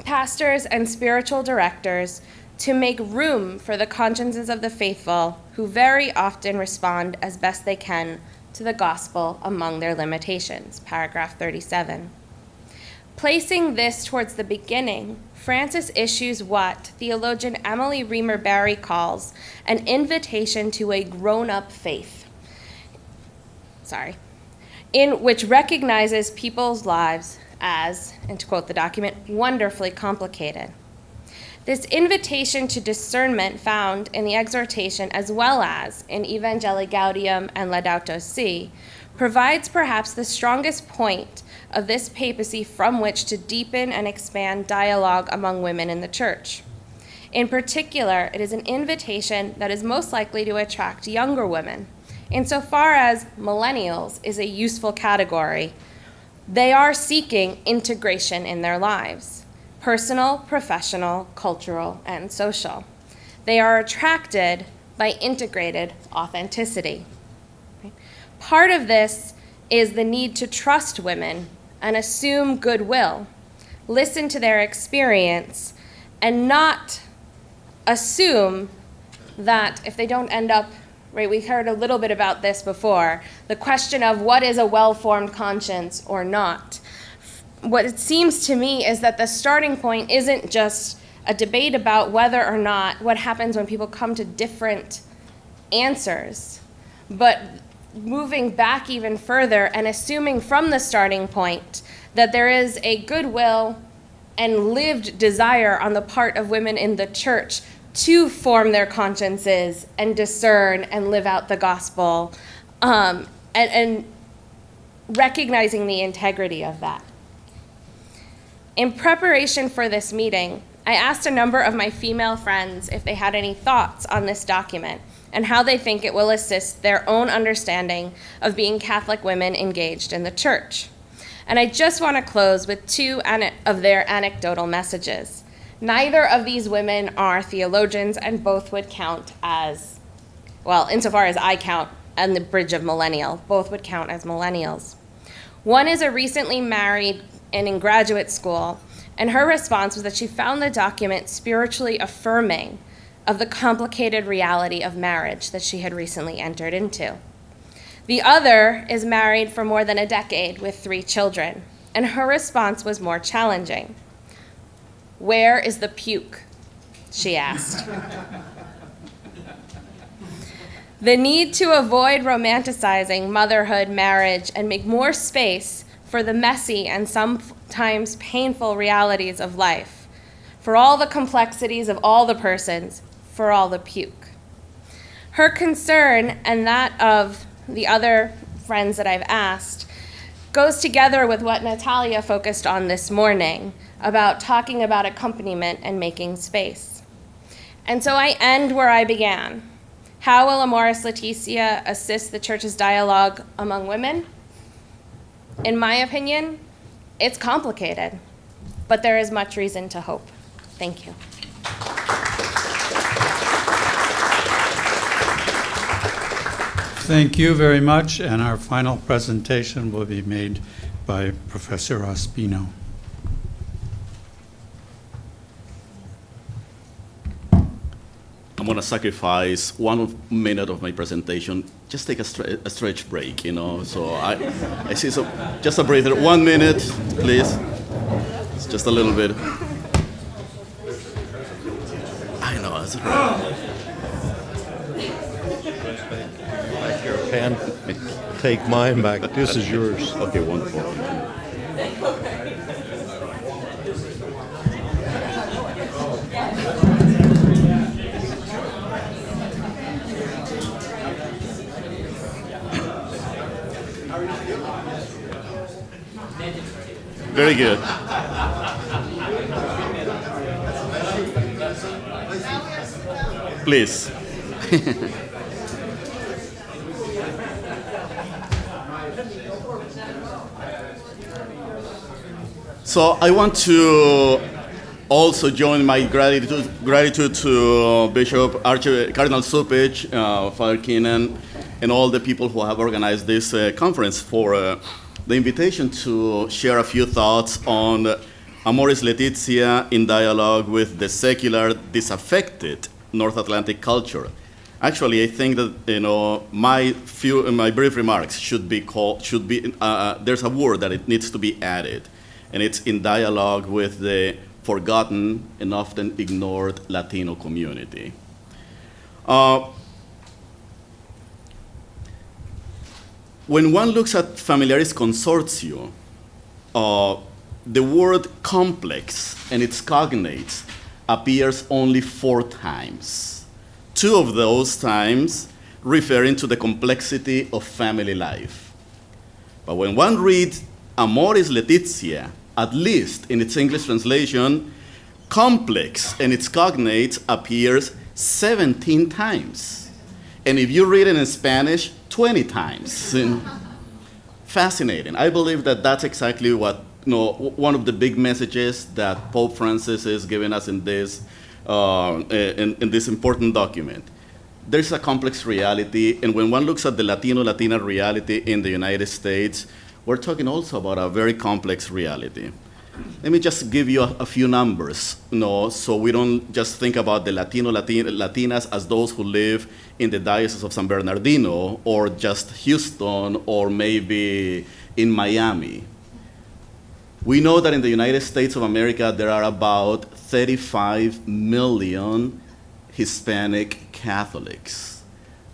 pastors and spiritual directors to make room for the consciences of the faithful who very often respond as best they can to the gospel among their limitations, paragraph 37. Placing this towards the beginning, Francis issues what theologian Emily Reamer Barry calls an invitation to a grown-up faith, in which recognizes people's lives as, and to quote the document, wonderfully complicated. This invitation to discernment found in the exhortation as well as in Evangelii Gaudium and Laudato Si provides perhaps the strongest point of this papacy from which to deepen and expand dialogue among women in the church. In particular, it is an invitation that is most likely to attract younger women. Insofar as millennials is a useful category, they are seeking integration in their lives, personal, professional, cultural, and social. They are attracted by integrated authenticity. Part of this is the need to trust women and assume goodwill, listen to their experience, and not assume that if they don't end up, right, we heard a little bit about this before, the question of what is a well-formed conscience or not. What it seems to me is that the starting point isn't just a debate about whether or not what happens when people come to different answers, but moving back even further and assuming from the starting point that there is a goodwill and lived desire on the part of women in the church to form their consciences and discern and live out the gospel, and recognizing the integrity of that. In preparation for this meeting, I asked a number of my female friends if they had any thoughts on this document and how they think it will assist their own understanding of being Catholic women engaged in the church. And I just want to close with two of their anecdotal messages. Neither of these women are theologians, and both would count as, well, insofar as I count on the bridge of millennial, both would count as millennials. One is a recently married and in graduate school, and her response was that she found the document spiritually affirming of the complicated reality of marriage that she had recently entered into. The other is married for more than a decade with 3 children, and her response was more challenging. "Where is the puke?" she asked. The need to avoid romanticizing motherhood, marriage, and make more space for the messy and sometimes painful realities of life, for all the complexities of all the persons, for all the puke. Her concern, and that of the other friends that I've asked, goes together with what Natalia focused on this morning about talking about accompaniment and making space. And so I end where I began. How will Amoris Laetitia assist the church's dialogue among women? In my opinion, it's complicated, but there is much reason to hope. Thank you. Thank you very much, and our final presentation will be made by Professor Ospino. I'm going to sacrifice 1 minute of my presentation. Just take a stretch break, you know. So I see some, just a breather. 1 minute, please. It's just a little bit. I know. It's Like your pen, take mine back. This is yours. okay, wonderful. Very good. Please. So I want to also join my gratitude to Bishop Cardinal Supich, Father Keenan, and all the people who have organized this conference for the invitation to share a few thoughts on Amoris Laetitia in dialogue with the secular, disaffected North Atlantic culture. Actually, I think that my brief remarks should be there's a word that it needs to be added, and it's in dialogue with the forgotten and often ignored Latino community. When one looks at Familiaris Consortio, the word complex and its cognates appears only 4 times. 2 of those times referring to the complexity of family life. But when one reads Amoris Laetitia, at least in its English translation, complex and its cognates appears 17 times. And if you read it in Spanish, 20 times. Fascinating. I believe that that's exactly what, one of the big messages that Pope Francis is giving us in this important document. There's a complex reality, and when one looks at the Latino-Latina reality in the United States, we're talking also about a very complex reality. Let me just give you a few numbers, so we don't just think about the Latinas as those who live in the Diocese of San Bernardino, or just Houston, or maybe in Miami. We know that in the United States of America, there are about 35 million Hispanic Catholics.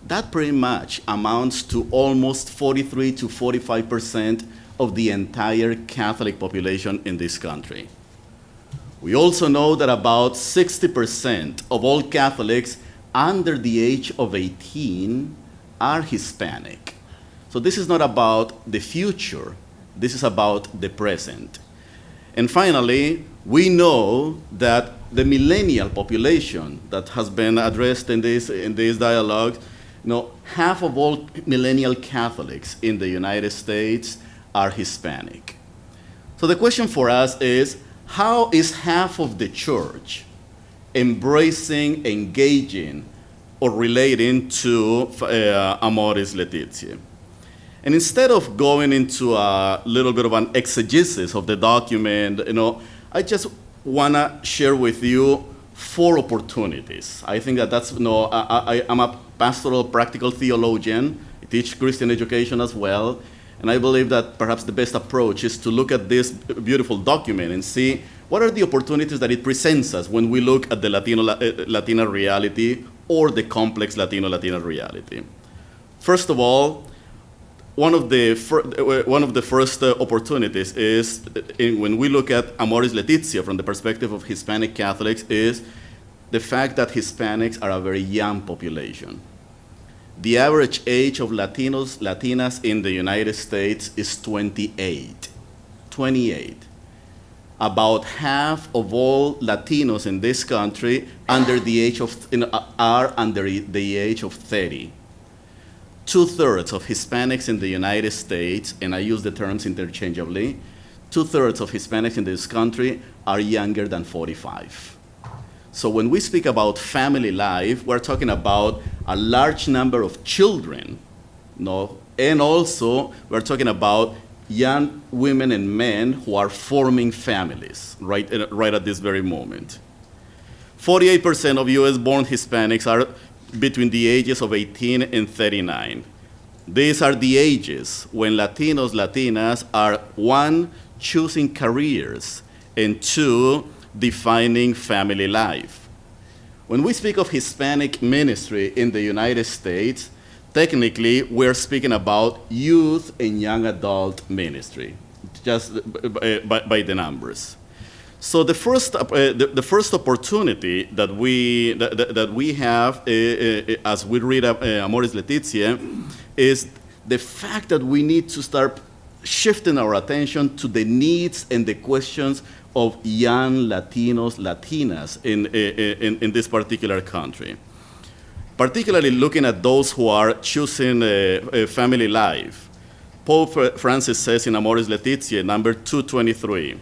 That pretty much amounts to almost 43 to 45% of the entire Catholic population in this country. We also know that about 60% of all Catholics under the age of 18 are Hispanic. So this is not about the future, this is about the present. And finally, we know that the millennial population that has been addressed in this dialogue, half of all millennial Catholics in the United States are Hispanic. So the question for us is, how is half of the church embracing, engaging, or relating to Amoris Laetitia? And instead of going into a little bit of an exegesis of the document, I just want to share with you 4 opportunities. I think that's, I'm a pastoral practical theologian. I teach Christian education as well. And I believe that perhaps the best approach is to look at this beautiful document and see what are the opportunities that it presents us when we look at the Latina reality or the complex Latino-Latina reality. First of all, one of the first opportunities is, when we look at Amoris Laetitia from the perspective of Hispanic Catholics, is the fact that Hispanics are a very young population. The average age of Latinas in the United States is 28. About half of all Latinos in this country are under the age of 30. 2/3 of Hispanics in the United States, and I use the terms interchangeably, 2/3 of Hispanics in this country are younger than 45. So when we speak about family life, we're talking about a large number of children, and also we're talking about young women and men who are forming families right at this very moment. 48% of US-born Hispanics are between the ages of 18 and 39. These are the ages when Latinos, Latinas are, 1, choosing careers, and 2, defining family life. When we speak of Hispanic ministry in the United States, technically we're speaking about youth and young adult ministry, just by the numbers. So the first opportunity that we have as we read Amoris Laetitia is the fact that we need to start shifting our attention to the needs and the questions of young Latinos, Latinas in this particular country. Particularly looking at those who are choosing a family life. Pope Francis says in Amoris Laetitia, number 223,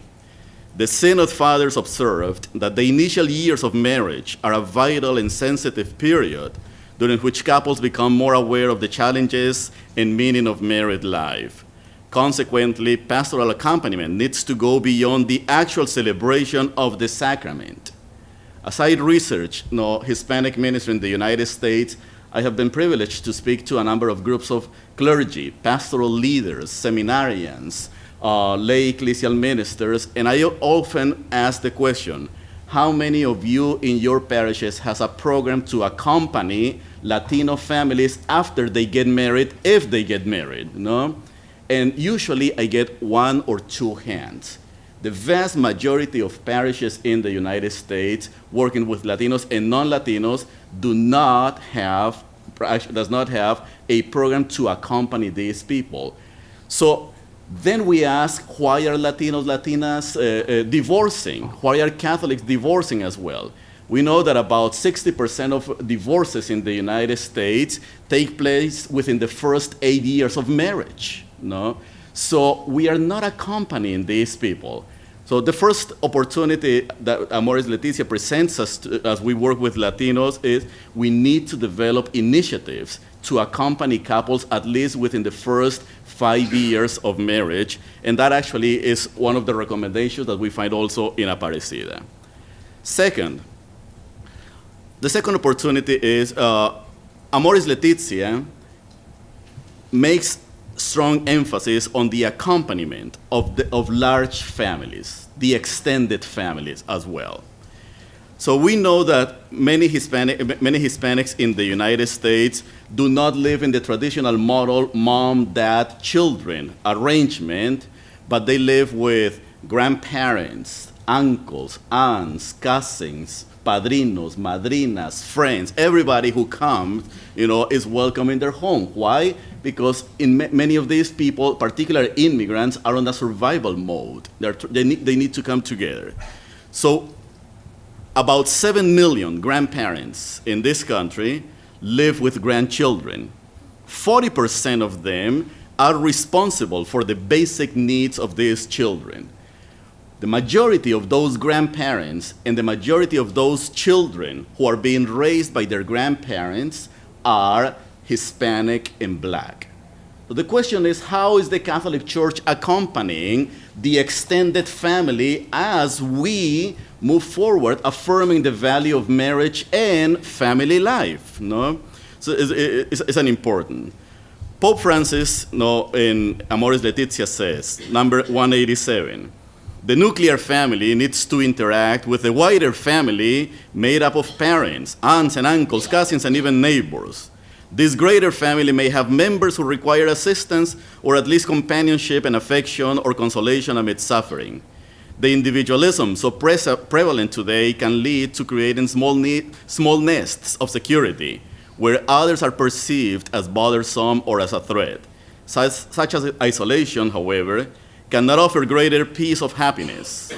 the Synod Fathers observed that the initial years of marriage are a vital and sensitive period during which couples become more aware of the challenges and meaning of married life. Consequently, pastoral accompaniment needs to go beyond the actual celebration of the sacrament. As I research Hispanic ministry in the United States, I have been privileged to speak to a number of groups of clergy, pastoral leaders, seminarians, lay ecclesial ministers, and I often ask the question, how many of you in your parishes has a program to accompany Latino families after they get married, if they get married, And usually I get 1 or 2 hands. The vast majority of parishes in the United States working with Latinos and non-Latinos does not have a program to accompany these people. So Then we ask, why are Latinos, Latinas divorcing? Why are Catholics divorcing as well? We know that about 60% of divorces in the United States take place within the first 8 years of marriage. No? So we are not accompanying these people. So the first opportunity that Amoris Laetitia presents us to, as we work with Latinos, is we need to develop initiatives to accompany couples at least within the first 5 years of marriage. And that actually is one of the recommendations that we find also in Aparecida. Second, the second opportunity is Amoris Laetitia makes strong emphasis on the accompaniment of large families, the extended families as well. So we know that many Hispanics in the United States do not live in the traditional model mom, dad, children arrangement, but they live with grandparents, uncles, aunts, cousins, padrinos, madrinas, friends. Everybody who comes, is welcome in their home. Why? Because many of these people, particularly immigrants, are on a survival mode. They need to come together. So about 7 million grandparents in this country live with grandchildren. 40% of them are responsible for the basic needs of these children. The majority of those grandparents and the majority of those children who are being raised by their grandparents are Hispanic and Black. So the question is, how is the Catholic Church accompanying the extended family as we move forward, affirming the value of marriage and family life? No? So it's an important. Pope Francis, in Amoris Laetitia says, number 187, the nuclear family needs to interact with the wider family made up of parents, aunts and uncles, cousins, and even neighbors. This greater family may have members who require assistance or at least companionship and affection or consolation amid suffering. The individualism so prevalent today can lead to creating small nests of security where others are perceived as bothersome or as a threat. Such as isolation, however, cannot offer greater peace of happiness.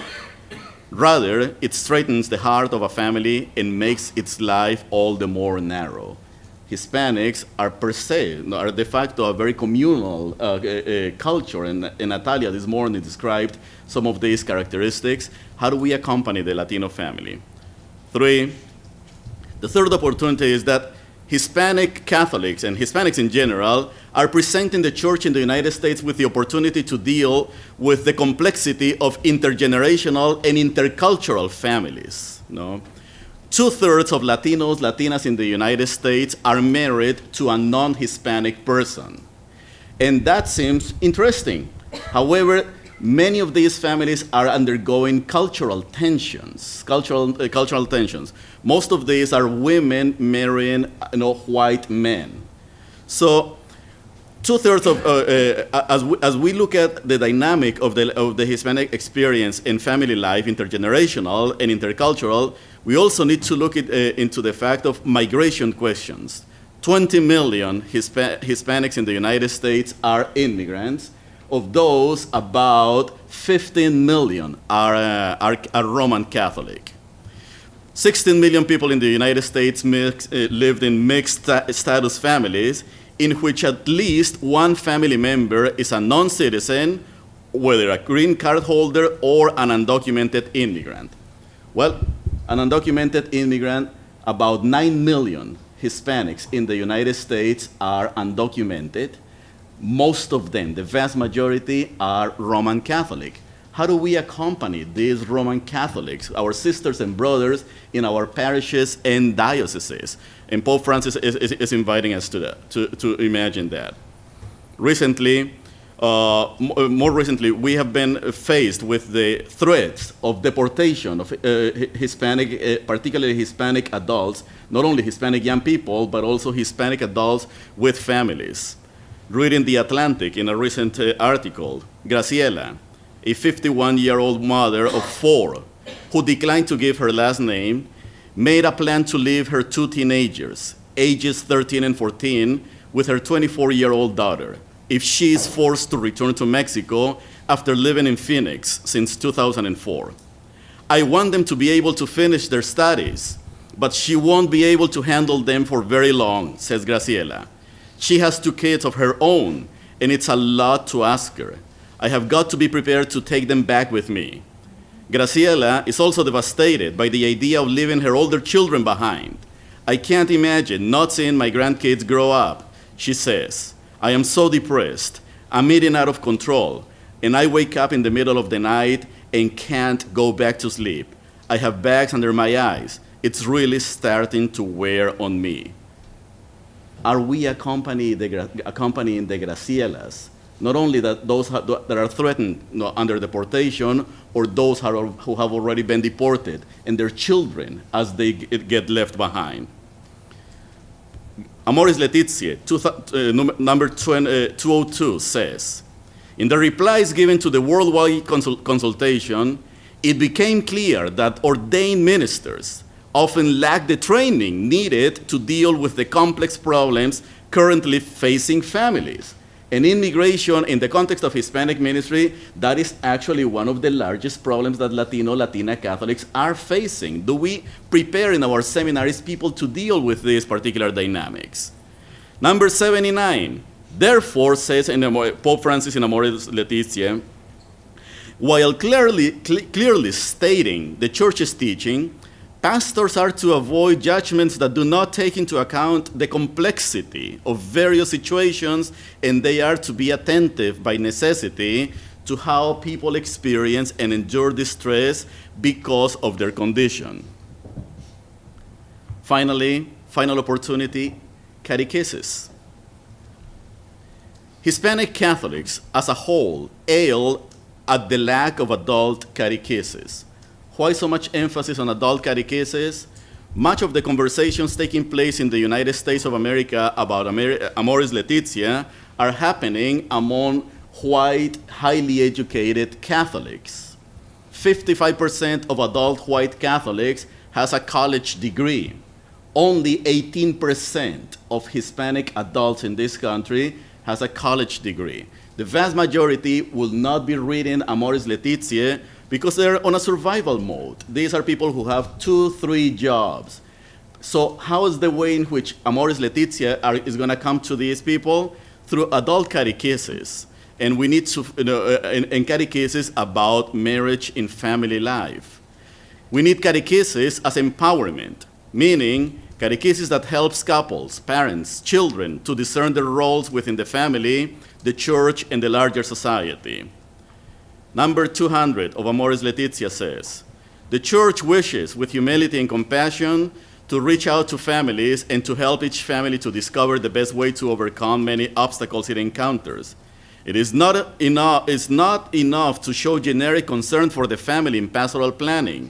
Rather, it straightens the heart of a family and makes its life all the more narrow. Hispanics are per se, are de facto a very communal culture, and Natalia this morning described some of these characteristics. How do we accompany the Latino family? The third opportunity is that Hispanic Catholics and Hispanics in general are presenting the church in the United States with the opportunity to deal with the complexity of intergenerational and intercultural families. 2/3 of Latinos, Latinas in the United States are married to a non-Hispanic person. And that seems interesting. However, many of these families are undergoing cultural tensions. Most of these are women marrying white men. So 2/3 of, as we look at the dynamic of the Hispanic experience in family life, intergenerational and intercultural, we also need to look into the fact of migration questions. 20 million Hispanics in the United States are immigrants. Of those, about 15 million are Roman Catholic. 16 million people in the United States lived in mixed status families, in which at least one family member is a non-citizen, whether a green card holder or an undocumented immigrant. Well, an undocumented immigrant, about 9 million Hispanics in the United States are undocumented. Most of them, the vast majority, are Roman Catholic. How do we accompany these Roman Catholics, our sisters and brothers in our parishes and dioceses? And Pope Francis is inviting us to that, to imagine that. Recently, more recently, we have been faced with the threats of deportation of Hispanic, particularly Hispanic adults, not only Hispanic young people, but also Hispanic adults with families. Reading The Atlantic in a recent article, Graciela, a 51-year-old mother of 4 who declined to give her last name, made a plan to leave her 2 teenagers, ages 13 and 14, with her 24-year-old daughter. if she is forced to return to Mexico after living in Phoenix since 2004. I want them to be able to finish their studies, but she won't be able to handle them for very long, says Graciela. She has 2 kids of her own, and it's a lot to ask her. I have got to be prepared to take them back with me. Graciela is also devastated by the idea of leaving her older children behind. I can't imagine not seeing my grandkids grow up, she says. I am so depressed. I'm eating out of control, and I wake up in the middle of the night and can't go back to sleep. I have bags under my eyes. It's really starting to wear on me. Are we accompanying the Gracielas? Not only those that are threatened under deportation, or those who have already been deported, and their children as they get left behind. Amoris Laetitia, number 202, says, in the replies given to the worldwide consultation, it became clear that ordained ministers often lack the training needed to deal with the complex problems currently facing families. And immigration, in the context of Hispanic ministry, that is actually one of the largest problems that Latina Catholics are facing. Do we prepare in our seminaries people to deal with these particular dynamics? Number 79, therefore, says Pope Francis in Amoris Laetitia, while clearly stating the Church's teaching, pastors are to avoid judgments that do not take into account the complexity of various situations, and they are to be attentive by necessity to how people experience and endure distress because of their condition. Finally, final opportunity, catechesis. Hispanic Catholics as a whole ail at the lack of adult catechesis. Why so much emphasis on adult catechesis? Much of the conversations taking place in the United States of America about Amoris Laetitia are happening among white, highly educated Catholics. 55% of adult white Catholics has a college degree. Only 18% of Hispanic adults in this country has a college degree. The vast majority will not be reading Amoris Laetitia because they're on a survival mode. These are people who have 2-3 jobs. So how is the way in which Amoris Laetitia is going to come to these people? Through adult catechesis. And we need to, and catechesis about marriage and family life. We need catechesis as empowerment, meaning catechesis that helps couples, parents, children to discern their roles within the family, the church, and the larger society. Number 200 of Amoris Laetitia says, the church wishes with humility and compassion to reach out to families and to help each family to discover the best way to overcome many obstacles it encounters. It is not enough to show generic concern for the family in pastoral planning.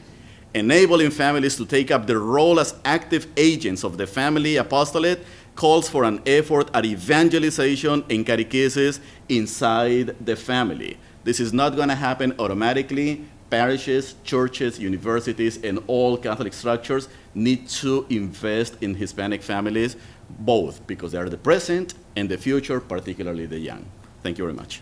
Enabling families to take up their role as active agents of the family apostolate calls for an effort at evangelization and catechesis inside the family. This is not going to happen automatically. Parishes, churches, universities, and all Catholic structures need to invest in Hispanic families, both because they are the present and the future, particularly the young. Thank you very much.